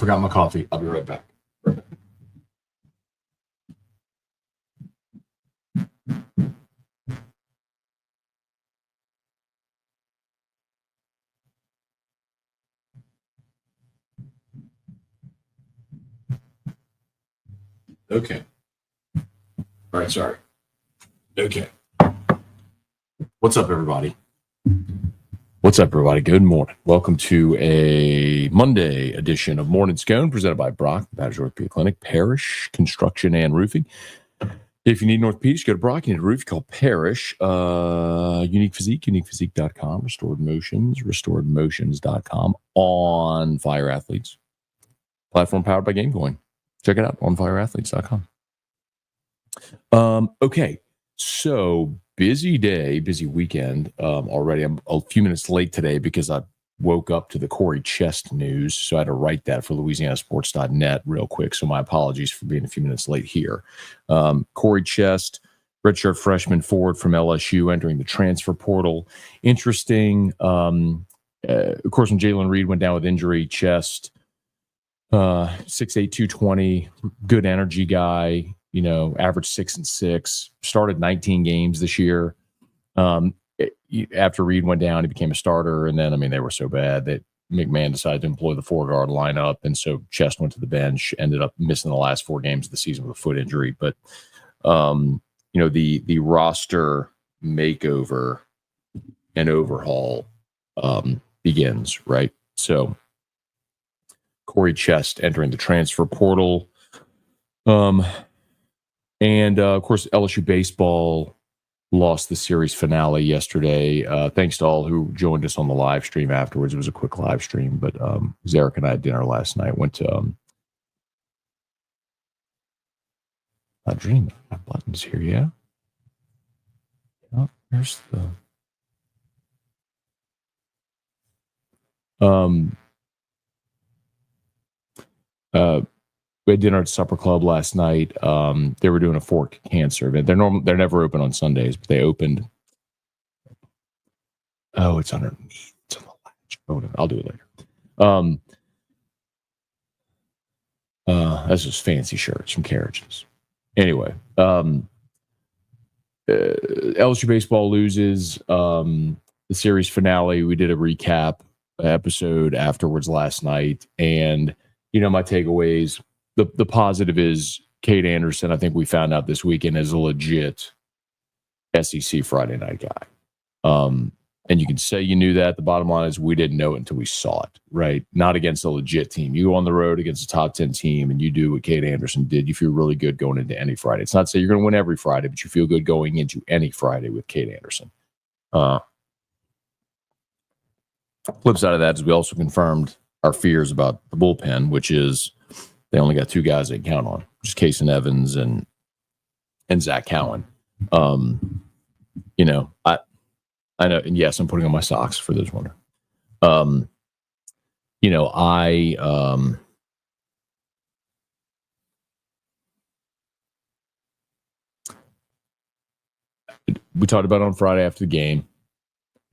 forgot my coffee. I'll be right back. Okay. All right, sorry. Okay. What's up, everybody? What's up, everybody? Good morning. Welcome to a Monday edition of Morning Scone, presented by Brock, Badger Orthopedic Clinic, Parrish Construction and Roofing. If you need orthopedics, go to Brock. You need a roof, call Parrish. Unique Physique, uniquephysique.com, Restored Motions, restoredmotions.com, On Fire Athletes. Platform powered by GameCoin. Check it out, onfireathletes.com. Okay, so busy day, busy weekend already. I'm a few minutes late today because I woke up to the Corey Chest news, so I had to write that for LouisianaSports.net real quick. So my apologies for being a few minutes late here. Corey Chest, redshirt freshman forward from LSU, entering the transfer portal. Interesting. Of course, when Jalen Reed went down with injury, Chest, 6'8", 220, good energy guy. You know, averaged 6 and 6, started 19 games this year. After Reed went down, he became a starter. And then, I mean, they were so bad that McMahon decided to employ the 4-guard lineup. And so Chest went to the bench, ended up missing the last 4 games of the season with a foot injury. But, you know, the roster makeover and overhaul begins, right? So Corey Chest entering the transfer portal. And, of course, LSU baseball lost the series finale yesterday. Thanks to all who joined us on the live stream afterwards. It was a quick live stream, but Zarek and I had dinner last night. Went to a dream. I have buttons here, yeah? Oh, there's the... We had dinner at Supper Club last night. They were doing a fork cancer event. They're never open on Sundays, but they opened. Oh, it's underneath. It's on the latch. Oh, I'll do it later. That's just fancy shirts from Carriages. Anyway, LSU baseball loses the series finale. We did a recap episode afterwards last night, and you know my takeaways. The positive is Cade Anderson, I think we found out this weekend, is a legit SEC Friday night guy. And you can say you knew that. The bottom line is we didn't know it until we saw it, right? Not against a legit team. You go on the road against a top 10 team and you do what Cade Anderson did. You feel really good going into any Friday. It's not to say you're going to win every Friday, but you feel good going into any Friday with Cade Anderson. Flip side of that is we also confirmed our fears about the bullpen, which is they only got 2 guys they can count on, just Casey Evans and Zach Cowan. You know, I know, and yes, I'm putting on my socks for those wondering. You know, we talked about it on Friday after the game.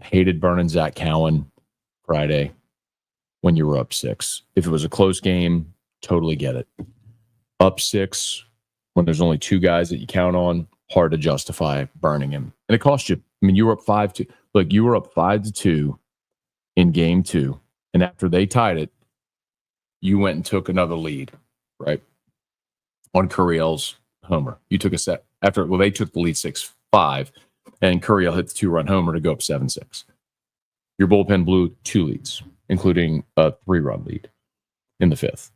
Hated burning Zach Cowan Friday when you were up 6. If it was a close game, totally get it. Up 6 when there's only 2 guys that you count on, hard to justify burning him. And it cost you. I mean, you were up 5-2. Look, you were up 5-2 in game 2. And after they tied it, you went and took another lead, right? On Curiel's homer. You took a set after, well, they took the lead 6-5, and Curiel hit the 2-run homer to go up 7-6. Your bullpen blew 2 leads, including a 3-run lead in the 5th.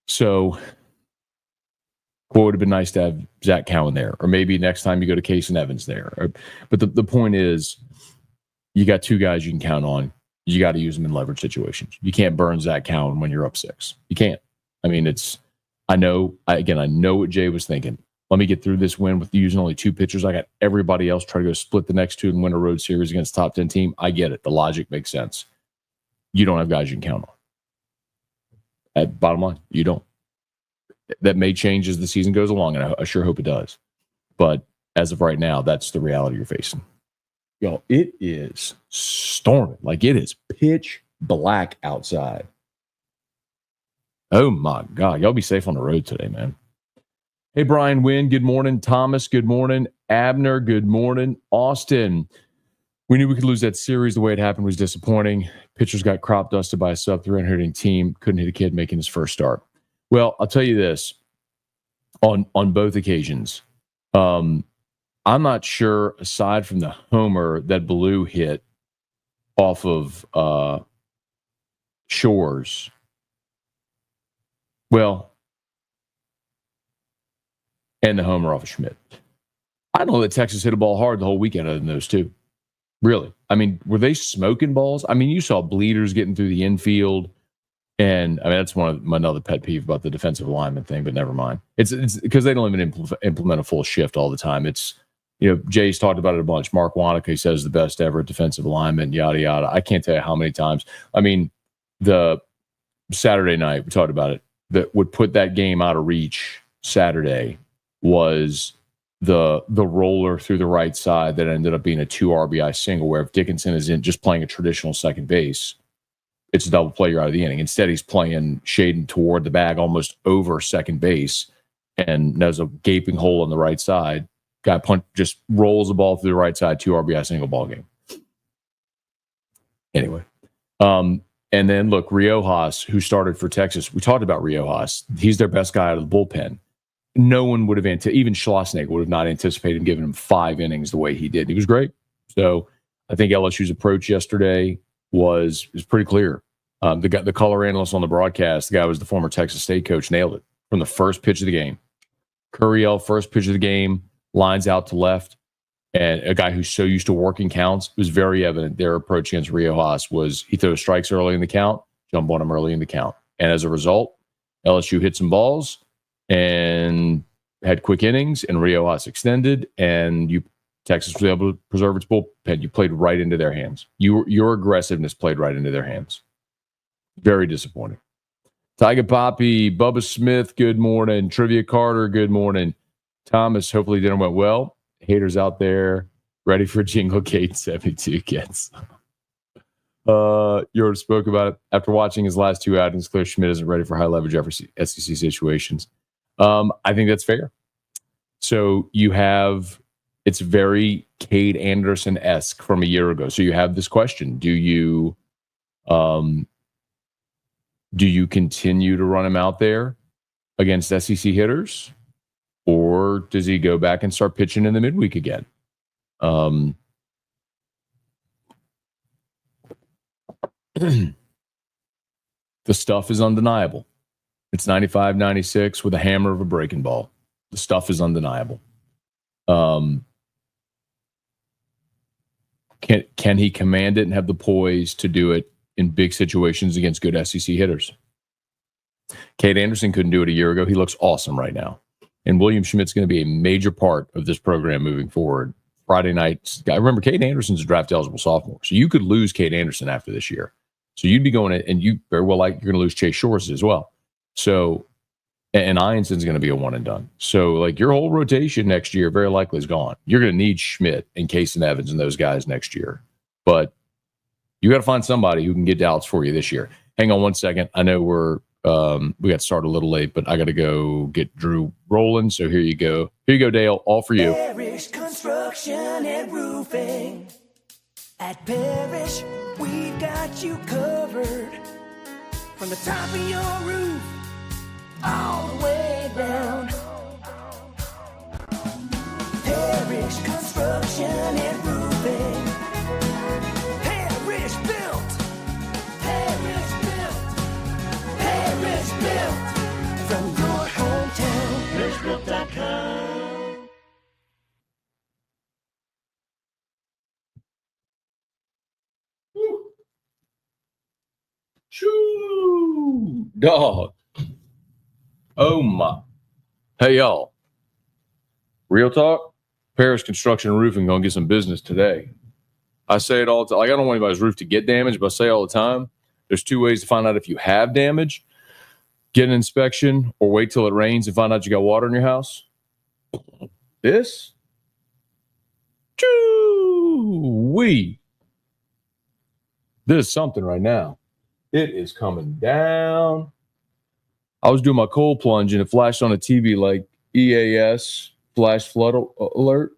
So, what would have been nice to have Zach Cowan there, or maybe next time you go to Casey Evans there. But the point is, you got 2 guys you can count on. You got to use them in leverage situations. You can't burn Zach Cowan when you're up 6. You can't. I mean, I know what Jay was thinking. Let me get through this win with using only 2 pitchers. I got everybody else try to go split the next 2 and win a road series against a top 10 team. I get it. The logic makes sense. You don't have guys you can count on. At bottom line, you don't. That may change as the season goes along, and I sure hope it does. But as of right now, that's the reality you're facing. Yo, it is storming. Like, it is pitch black outside. Oh, my God. Y'all be safe on the road today, man. Hey, Brian Wynn, good morning. Thomas, good morning. Abner, good morning. Austin, we knew we could lose that series. The way it happened was disappointing. Pitchers got crop dusted by a sub-300 hitting team. Couldn't hit a kid making his first start. Well, I'll tell you this. On both occasions, I'm not sure, aside from the homer that Blue hit off of Shores. Well, and the homer off of Schmidt. I don't know that Texas hit a ball hard the whole weekend other than those two. Really. I mean, were they smoking balls? I mean, you saw bleeders getting through the infield. And I mean, that's one of my another pet peeve about the defensive alignment thing, but never mind. It's because they don't even implement a full shift all the time. It's, Jay's talked about it a bunch. Mark Wanaka says the best ever defensive alignment, yada, yada. I can't tell you how many times. I mean, the Saturday night, we talked about it, that would put that game out of reach Saturday was the roller through the right side that ended up being a 2 RBI single, where if Dickinson is in just playing a traditional second base, it's a double play, you're out of the inning. Instead, he's playing shading toward the bag, almost over second base, and there's a gaping hole on the right side. Guy just rolls the ball through the right side, 2 RBI single ball game. Anyway, and then look, Riojas, who started for Texas. We talked about Riojas. He's their best guy out of the bullpen. No one would have even Schlossnagle would have not anticipated giving him 5 innings the way he did. He was great. So I think LSU's approach yesterday was pretty clear. The color analyst on the broadcast, the guy who was the former Texas State coach, nailed it from the first pitch of the game. Curiel, first pitch of the game, lines out to left, and a guy who's so used to working counts, it was very evident their approach against Riojas was he throws strikes early in the count, jump on him early in the count. And as a result, LSU hit some balls and had quick innings, and Riojas extended, and Texas was able to preserve its bullpen. You played right into their hands. Your aggressiveness played right into their hands. Very disappointing. Tiger Poppy, Bubba Smith, good morning. Trivia Carter, good morning. Thomas, hopefully dinner went well. Haters out there, ready for Jingle Gate 72 kids. You already spoke about it. After watching his last 2 outings, clear Schmidt isn't ready for high leverage SEC situations. I think that's fair. So you have, it's very Cade Anderson-esque from a year ago. So you have this question: do you continue to run him out there against SEC hitters, or does he go back and start pitching in the midweek again? The stuff is undeniable. It's 95, 96 with a hammer of a breaking ball. The stuff is undeniable. Can he command it and have the poise to do it in big situations against good SEC hitters? Cade Anderson couldn't do it a year ago. He looks awesome right now. And William Schmidt's going to be a major part of this program moving forward. Friday night, I remember Cade Anderson's a draft eligible sophomore. So you could lose Cade Anderson after this year. So you'd be going, and you very well you're going to lose Chase Shores as well. So, and Ionson's going to be a one and done. So your whole rotation next year very likely is gone. You're going to need Schmidt and Case and Evans and those guys next year. But you got to find somebody who can get outs for you this year. Hang on one second. I know we got started a little late, but I got to go get Drew rolling. So here you go. Here you go, Dale. All for you. Parrish Construction and Roofing. At Parrish, we've got you covered. From the top of your roof, all the way down. Parrish Construction and Roofing. Parrish built. Parrish built. Parrish built. From your hometown. ParrishBuilt.com. Shoo! Dog. Oh my. Hey y'all. Real talk. Parrish Construction and Roofing gonna get some business today. I say it all the time. I don't want anybody's roof to get damaged, but I say all the time, there's 2 ways to find out if you have damage: get an inspection, or wait till it rains and find out you got water in your house. This? Choo-wee. This is something right now. It is coming down. I was doing my cold plunge and it flashed on a TV like EAS flash flood alert.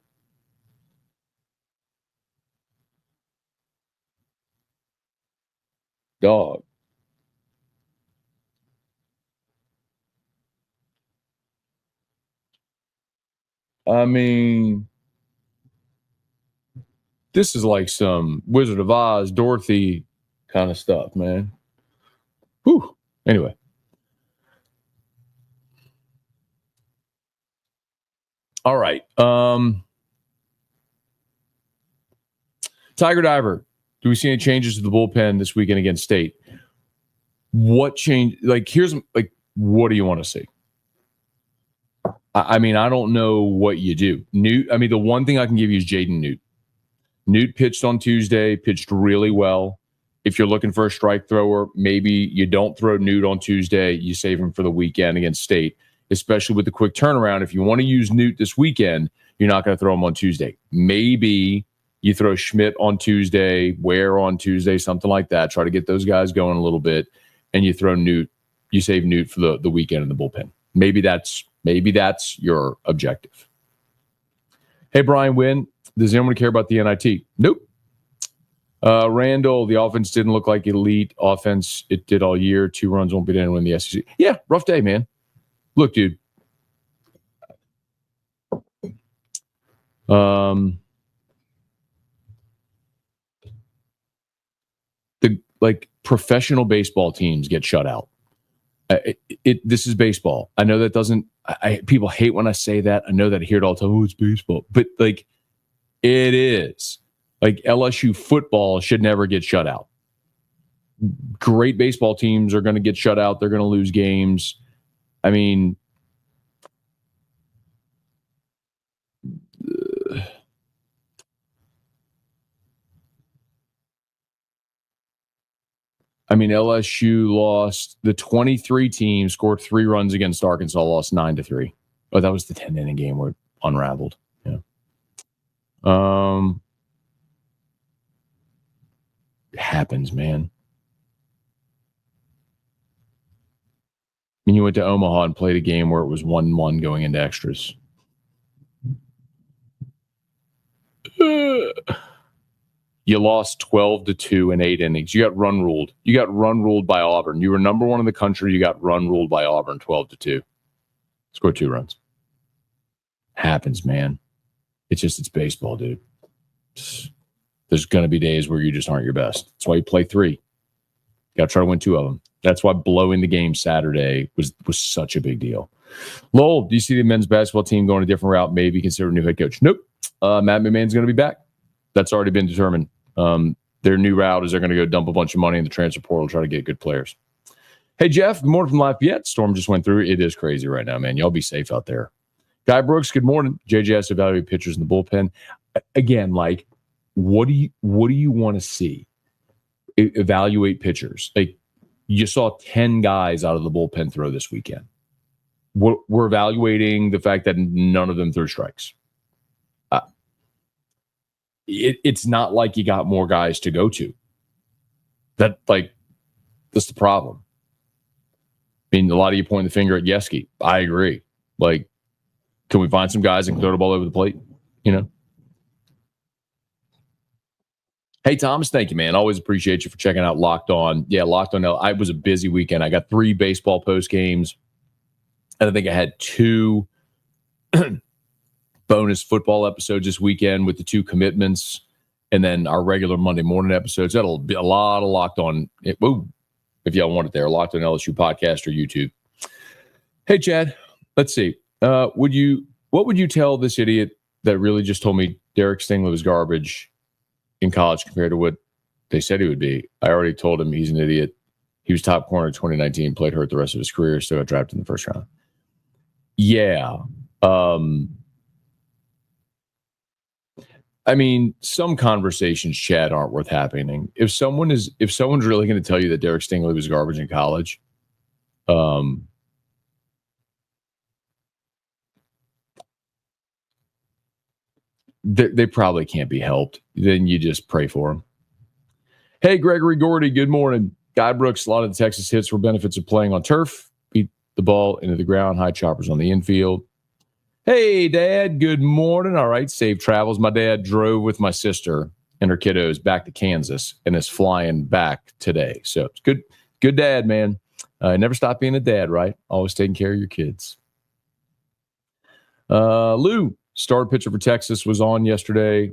Dog. I mean, this is like some Wizard of Oz, Dorothy kind of stuff, man. Whew. Anyway. All right. Tiger Diver. Do we see any changes to the bullpen this weekend against State? What change? Like, what do you want to see? I mean, I don't know what you do. Newt, I mean, the one thing I can give you is Jaden Newt. Newt pitched on Tuesday, pitched really well. If you're looking for a strike thrower, maybe you don't throw Newt on Tuesday. You save him for the weekend against State, especially with the quick turnaround. If you want to use Newt this weekend, you're not going to throw him on Tuesday. Maybe you throw Schmidt on Tuesday, Ware on Tuesday, something like that. Try to get those guys going a little bit, and you throw Newt. You save Newt for the weekend in the bullpen. Maybe that's your objective. Hey, Brian Wynn, does anyone care about the NIT? Nope. Randall, the offense didn't look like elite offense. It did all year. 2 runs won't beat anyone in the SEC. Yeah, rough day, man. Look, dude. Professional baseball teams get shut out. This is baseball. I know that doesn't. People hate when I say that. I know that I hear it all the time. Oh, it's baseball, but like, it is. Like, LSU football should never get shut out. Great baseball teams are going to get shut out. They're going to lose games. I mean, LSU lost. The 23 team scored 3 runs against Arkansas, lost 9-3. Oh, that was the 10-inning game where it unraveled. Yeah. It happens, man. I mean, you went to Omaha and played a game where it was 1-1 going into extras. You lost 12-2 in 8 innings. You got run ruled. You got run ruled by Auburn. You were number 1 in the country. You got run ruled by Auburn 12-2. Scored 2 runs. Happens, man. It's baseball, dude. There's going to be days where you just aren't your best. That's why you play 3. Got to try to win 2 of them. That's why blowing the game Saturday was such a big deal. Lowell, do you see the men's basketball team going a different route? Maybe consider a new head coach. Nope. Matt McMahon's going to be back. That's already been determined. Their new route is they're going to go dump a bunch of money in the transfer portal, try to get good players. Hey, Jeff, good morning from Lafayette. Storm just went through. It is crazy right now, man. Y'all be safe out there. Guy Brooks, good morning. JJ evaluate pitchers in the bullpen. Again, like, what do you want to see? Evaluate pitchers. Like, you saw 10 guys out of the bullpen throw this weekend. We're evaluating the fact that none of them threw strikes. It's not like you got more guys to go to. That's the problem. I mean, a lot of you point the finger at Yeski. I agree. Like, can we find some guys and throw the ball over the plate? You know? Hey, Thomas, thank you, man. Always appreciate you for checking out Locked On. Yeah, Locked On. I was a busy weekend. I got 3 baseball post games. And I think I had 2 bonus football episodes this weekend with the 2 commitments, and then our regular Monday morning episodes. That'll be a lot of Locked On. If y'all want it there, Locked On LSU podcast or YouTube. Hey, Chad, let's see. What would you tell this idiot that really just told me Derek Stingley was garbage in college compared to what they said he would be? I already told him he's an idiot. He was top corner in 2019, played hurt the rest of his career, still got drafted in the first round. Yeah. I mean, some conversations, Chad, aren't worth happening. If someone's really going to tell you that Derek Stingley was garbage in college, they probably can't be helped. Then you just pray for them. Hey, Gregory Gordy, good morning. Guy Brooks, a lot of the Texas hits were benefits of playing on turf. the ball into the ground. High choppers on the infield. Hey, Dad, good morning. All right, safe travels. My dad drove with my sister and her kiddos back to Kansas and is flying back today. So it's good dad, man. Never stop being a dad, right? Always taking care of your kids. Lou, starter pitcher for Texas, was on yesterday.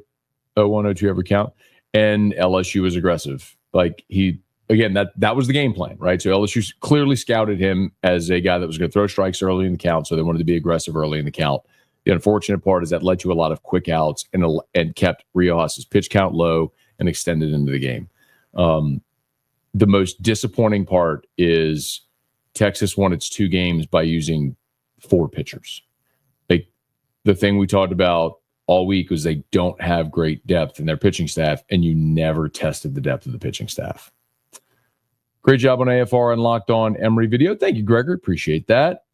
0-1-0-2 every count. And LSU was aggressive. Like that was the game plan, right? So LSU clearly scouted him as a guy that was going to throw strikes early in the count. So they wanted to be aggressive early in the count. The unfortunate part is that led to a lot of quick outs and kept Riojas' pitch count low and extended into the game. The most disappointing part is Texas won its 2 games by using 4 pitchers. Like the thing we talked about all week was they don't have great depth in their pitching staff, and you never tested the depth of the pitching staff. Great job on AFR and Locked On Emory video. Thank you, Gregor. Appreciate that.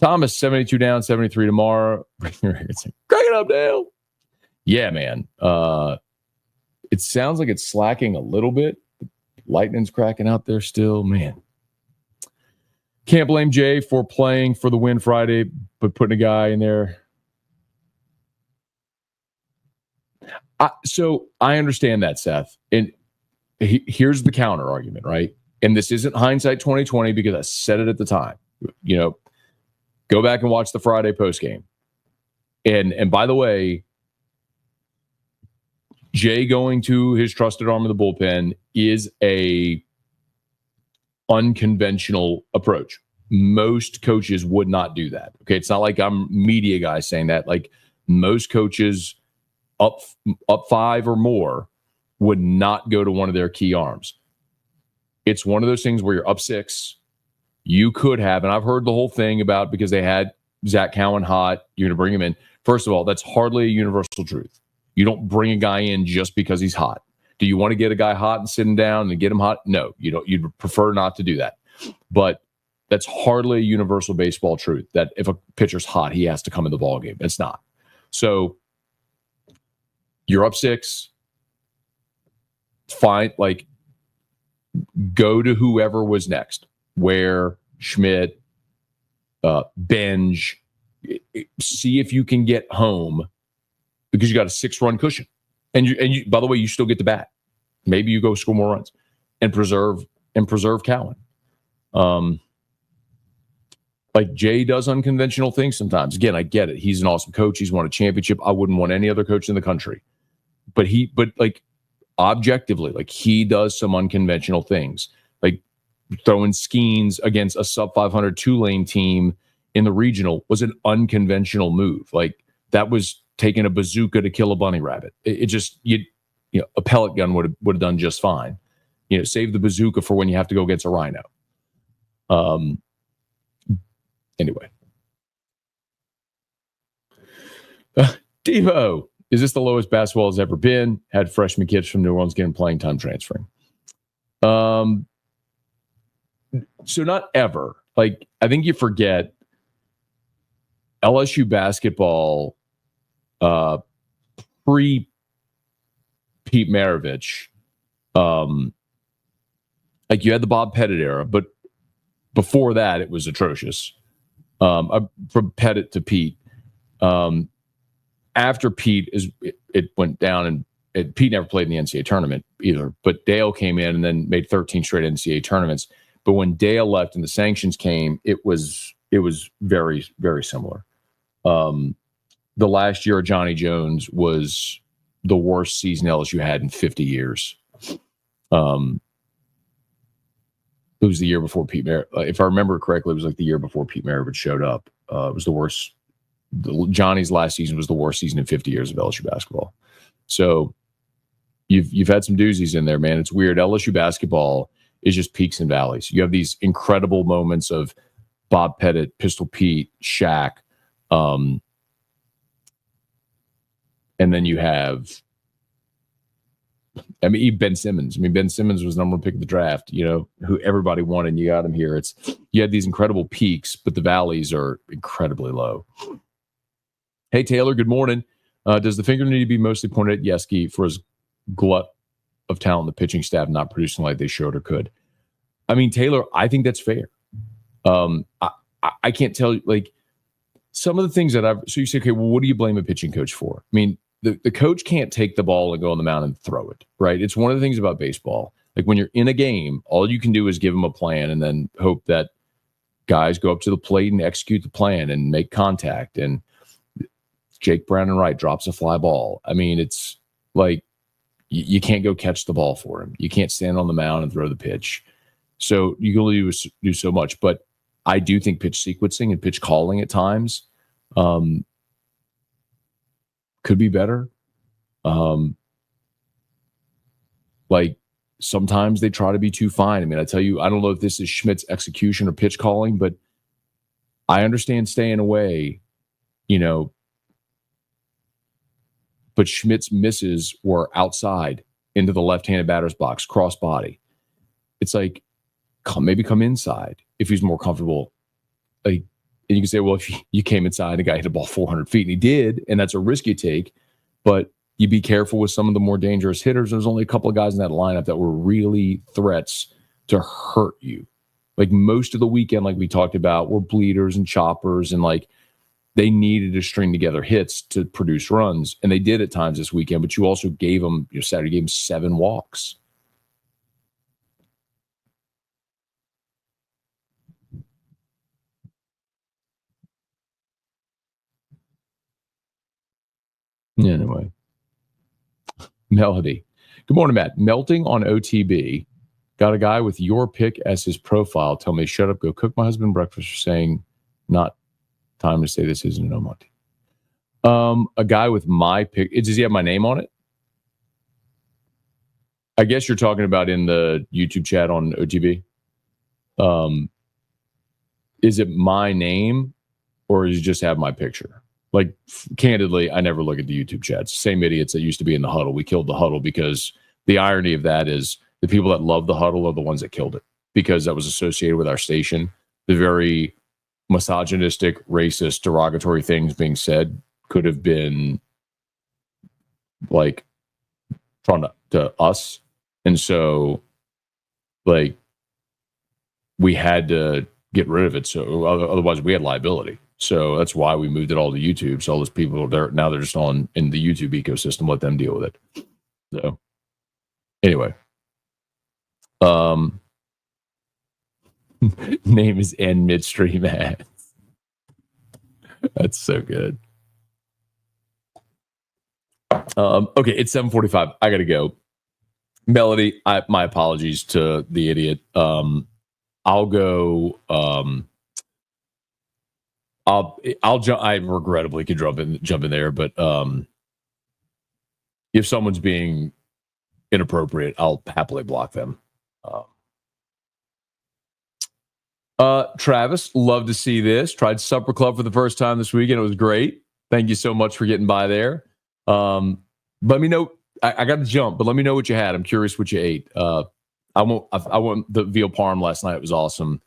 Thomas, 72 down, 73 tomorrow. Crank it up, Dale. Yeah, man. It sounds like it's slacking a little bit. Lightning's cracking out there still. Man. Can't blame Jay for playing for the win Friday, but putting a guy in there. So I understand that, Seth. And here's the counter argument, right? And this isn't hindsight 2020 because I said it at the time. You know, go back and watch the Friday postgame. And by the way, Jay going to his trusted arm of the bullpen is a unconventional approach. Most coaches would not do that. Okay, it's not like I'm media guy saying that. Like most coaches up 5 or more would not go to one of their key arms. It's one of those things where you're up 6. You could have, and I've heard the whole thing about because they had Zach Cowan hot, you're going to bring him in. First of all, that's hardly a universal truth. You don't bring a guy in just because he's hot. Do you want to get a guy hot and sit him down and get him hot? No, you don't. You'd prefer not to do that. But that's hardly a universal baseball truth that if a pitcher's hot, he has to come in the ballgame. It's not. So you're up 6. Fine. Like, go to whoever was next. Where, Schmidt, Benj. See if you can get home because you got a 6-run cushion. And you, by the way, you still get the bat. Maybe you go score more runs and preserve Cowan. Like Jay does unconventional things sometimes. Again, I get it. He's an awesome coach. He's won a championship. I wouldn't want any other coach in the country. But like objectively, like he does some unconventional things. Like throwing Skeens against a sub 500 Tulane team in the regional was an unconventional move. Like that was taking a bazooka to kill a bunny rabbit. It just, you know, a pellet gun would have done just fine. You know, save the bazooka for when you have to go against a rhino. Anyway. Devo, is this the lowest basketball has ever been? Had freshman kids from New Orleans getting playing time transferring. So not ever. Like, I think you forget LSU basketball pre Pete Maravich. Like you had the Bob Pettit era, but before that it was atrocious. From Pettit to Pete. After Pete it went down, and Pete never played in the NCAA tournament either. But Dale came in and then made 13 straight NCAA tournaments. But when Dale left and the sanctions came, it was very, very similar. The last year of Johnny Jones was the worst season LSU had in 50 years. It was the year before Pete Maravich. If I remember correctly, it was like the year before Pete Maravich showed up. It was the worst. Johnny's last season was the worst season in 50 years of LSU basketball. So you've had some doozies in there, man. It's weird. LSU basketball is just peaks and valleys. You have these incredible moments of Bob Pettit, Pistol Pete, Shaq, and then you have, Ben Simmons. Ben Simmons was number 1 pick of the draft, you know, who everybody wanted, and you got him here. You had these incredible peaks, but the valleys are incredibly low. Hey, Taylor, good morning. Does the finger need to be mostly pointed at Yeski for his glut of talent in the pitching staff not producing like they showed or could? Taylor, I think that's fair. I can't tell you, like, some of the things that so you say, okay, well, what do you blame a pitching coach for? I mean, the coach can't take the ball and go on the mound and throw it, right? It's one of the things about baseball. Like, when you're in a game, all you can do is give them a plan and then hope that guys go up to the plate and execute the plan and make contact. And Jake Brandon Wright drops a fly ball. I mean, it's like, you can't go catch the ball for him. You can't stand on the mound and throw the pitch. So you can only do so much. But I do think pitch sequencing and pitch calling at times could be better. Like, sometimes they try to be too fine. I mean, I tell you, I don't know if this is Schmidt's execution or pitch calling, but I understand staying away, but Schmidt's misses were outside into the left-handed batter's box, cross body. It's like, maybe come inside if he's more comfortable. Like, and you can say, well, if you came inside, a guy hit a ball 400 feet, and he did, and that's a risk you take. But you be careful with some of the more dangerous hitters. There's only a couple of guys in that lineup that were really threats to hurt you. Like, most of the weekend, like we talked about, were bleeders and choppers, and like, they needed to string together hits to produce runs, and they did at times this weekend. But you also gave them, Saturday gave them 7 walks. Anyway, Melody. Good morning, Matt. Melting on OTB. Got a guy with your pick as his profile. Tell me, shut up, go cook my husband breakfast, for saying not time to say this isn't an Omonte. A guy with my pick. Does he have my name on it? I guess you're talking about in the YouTube chat on OTB. Is it my name, or does he just have my picture? Like, candidly, I never look at the YouTube chats. Same idiots that used to be in the huddle. We killed the huddle because the irony of that is the people that love the huddle are the ones that killed it, because that was associated with our station. The very misogynistic, racist, derogatory things being said could have been like from to us. And so, like, we had to get rid of it. So otherwise we had liability. So that's why we moved it all to now those people now they're just on in the YouTube ecosystem. Let them deal with it. So anyway, name is N Midstream Ads. That's so good. Okay, it's 7:45. I gotta go. Melody, my apologies to the idiot. I'll go. I'll jump. I regrettably could jump in there, but if someone's being inappropriate, I'll happily block them. Travis, love to see this. Tried Supper Club for the first time this weekend. It was great. Thank you so much for getting by there. Let me know. I got to jump, but let me know what you had. I'm curious what you ate. I want the veal parm last night. It was awesome.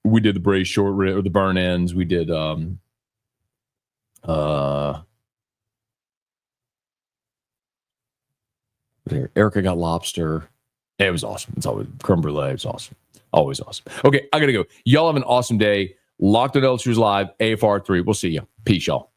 We did the braised short rib or the burn ends. We did Erica got lobster. It was awesome. It's always creme brulee. It's awesome. Always awesome. Okay, I gotta go. Y'all have an awesome day. Locked on LSU's Live, AFR3. We'll see you. Peace, y'all.